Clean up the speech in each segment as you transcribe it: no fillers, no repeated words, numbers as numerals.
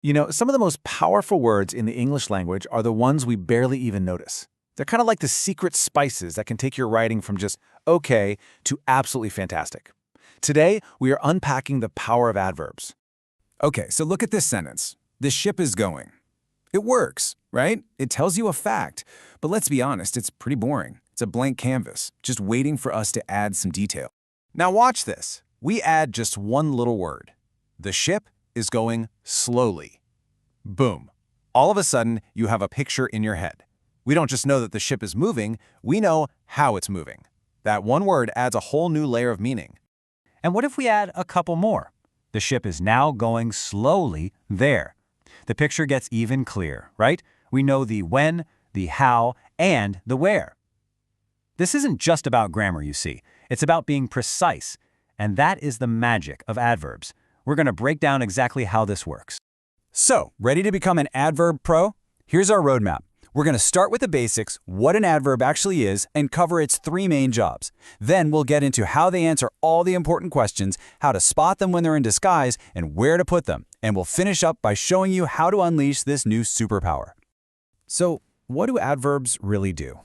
You know, some of the most powerful words in the English language are the ones we barely even notice. They're kind of like the secret spices that can take your writing from just okay to absolutely fantastic. Today, we are unpacking the power of adverbs. Okay, so look at this sentence. The ship is going. It works, right? It tells you a fact. But let's be honest, it's pretty boring. It's a blank canvas, just waiting for us to add some detail. Now watch this. We add just one little word. The ship is going slowly. Boom. All of a sudden, you have a picture in your head. We don't just know that the ship is moving, we know how it's moving. That one word adds a whole new layer of meaning. And what if we add a couple more? The ship is now going slowly there. The picture gets even clearer, right? We know the when, the how, and the where. This isn't just about grammar, you see. It's about being precise, and that is the magic of adverbs. We're going to break down exactly how this works. So, ready to become an adverb pro? Here's our roadmap. We're going to start with the basics, what an adverb actually is, and cover its three main jobs. Then we'll get into how they answer all the important questions, how to spot them when they're in disguise, and where to put them. And we'll finish up by showing you how to unleash this new superpower. So, what do adverbs really do?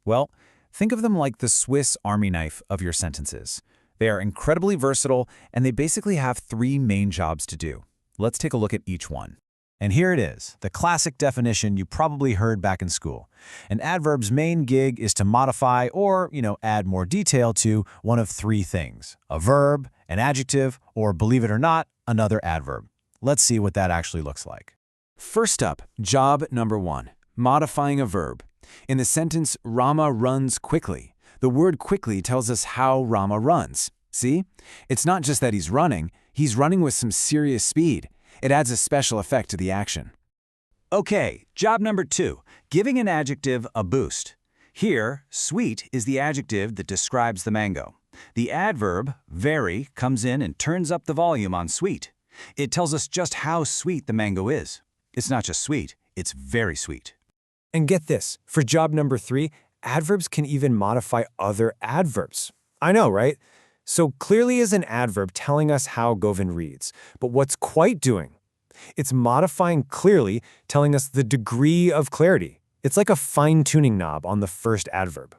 Well, think of them like the Swiss Army knife of your sentences. They are incredibly versatile, and they basically have three main jobs to do. Let's take a look at each one. And here it is, the classic definition you probably heard back in school. An adverb's main gig is to modify or, add more detail to one of three things: a verb, an adjective, or, believe it or not, another adverb. Let's see what that actually looks like. First up, job number one, modifying a verb. In the sentence, Rama runs quickly, the word quickly tells us how Rama runs. See? It's not just that he's running with some serious speed. It adds a special effect to the action. Okay, job number two, giving an adjective a boost. Here, sweet is the adjective that describes the mango. The adverb, very, comes in and turns up the volume on sweet. It tells us just how sweet the mango is. It's not just sweet, it's very sweet. And get this, for job number three, adverbs can even modify other adverbs. I know, right? So clearly is an adverb telling us how Govind reads. But what's quite doing? It's modifying clearly, telling us the degree of clarity. It's like a fine-tuning knob on the first adverb.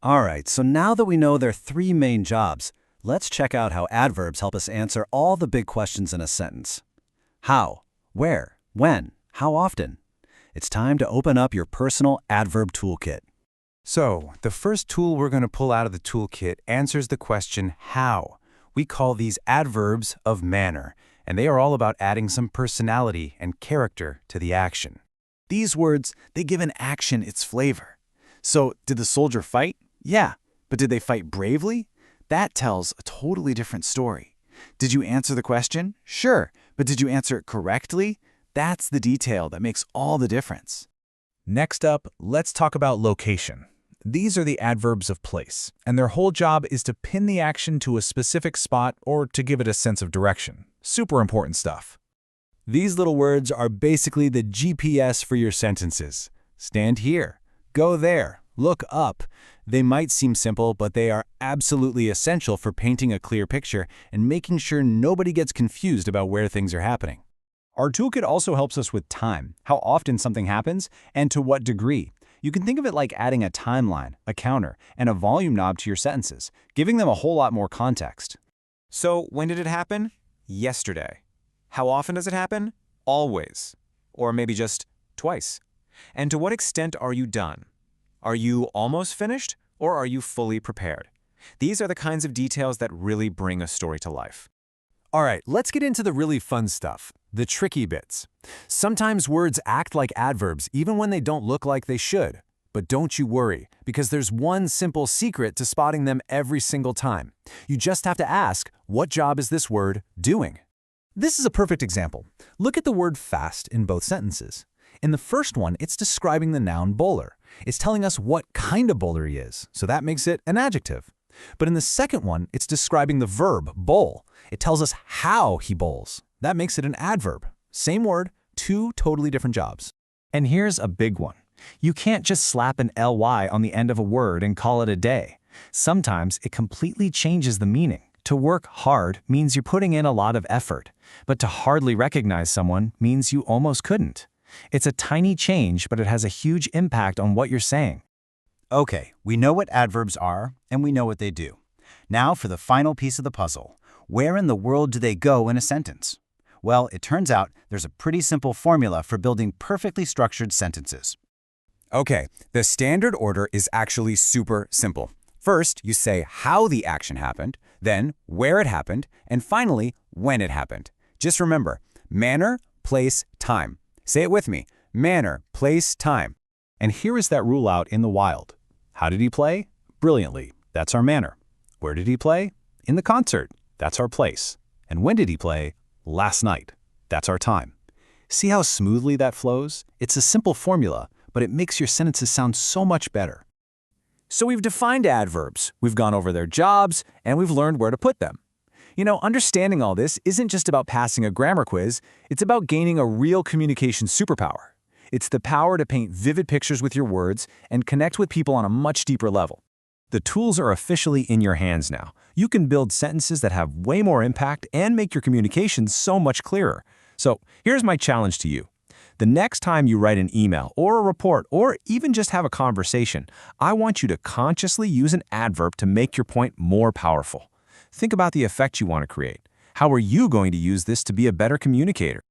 All right, so now that we know their three main jobs, let's check out how adverbs help us answer all the big questions in a sentence. How, where, when, how often? It's time to open up your personal adverb toolkit. So, the first tool we're going to pull out of the toolkit answers the question, how? We call these adverbs of manner, and they are all about adding some personality and character to the action. These words, they give an action its flavor. So, did the soldier fight? Yeah, but did they fight bravely? That tells a totally different story. Did you answer the question? Sure, but did you answer it correctly? That's the detail that makes all the difference. Next up, let's talk about location. These are the adverbs of place, and their whole job is to pin the action to a specific spot or to give it a sense of direction. Super important stuff. These little words are basically the GPS for your sentences. Stand here, go there, look up. They might seem simple, but they are absolutely essential for painting a clear picture and making sure nobody gets confused about where things are happening. Our toolkit also helps us with time, how often something happens, and to what degree. You can think of it like adding a timeline, a counter, and a volume knob to your sentences, giving them a whole lot more context. So, when did it happen? Yesterday. How often does it happen? Always. Or maybe just twice. And to what extent are you done? Are you almost finished, or are you fully prepared? These are the kinds of details that really bring a story to life. All right, let's get into the really fun stuff, the tricky bits. Sometimes words act like adverbs even when they don't look like they should. But don't you worry, because there's one simple secret to spotting them every single time. You just have to ask, what job is this word doing? This is a perfect example. Look at the word fast in both sentences. In the first one, it's describing the noun bowler. It's telling us what kind of bowler he is, so that makes it an adjective. But in the second one, it's describing the verb, bowl. It tells us how he bowls. That makes it an adverb. Same word, two totally different jobs. And here's a big one. You can't just slap an ly on the end of a word and call it a day. Sometimes it completely changes the meaning, To work hard means you're putting in a lot of effort, but to hardly recognize someone means you almost couldn't. It's a tiny change, but it has a huge impact on what you're saying. Okay, we know what adverbs are, and we know what they do. Now for the final piece of the puzzle. Where in the world do they go in a sentence? Well, it turns out there's a pretty simple formula for building perfectly structured sentences. Okay, the standard order is actually super simple. First, you say how the action happened, then where it happened, and finally, when it happened. Just remember, manner, place, time. Say it with me. Manner, place, time. And here is that rule out in the wild. How did he play? Brilliantly. That's our manner. Where did he play? In the concert. That's our place. And when did he play? Last night. That's our time. See how smoothly that flows? It's a simple formula, but it makes your sentences sound so much better. So we've defined adverbs, we've gone over their jobs, and we've learned where to put them. You know, understanding all this isn't just about passing a grammar quiz, it's about gaining a real communication superpower. It's the power to paint vivid pictures with your words and connect with people on a much deeper level. The tools are officially in your hands now. You can build sentences that have way more impact and make your communication so much clearer. So here's my challenge to you. The next time you write an email or a report or even just have a conversation, I want you to consciously use an adverb to make your point more powerful. Think about the effect you want to create. How are you going to use this to be a better communicator?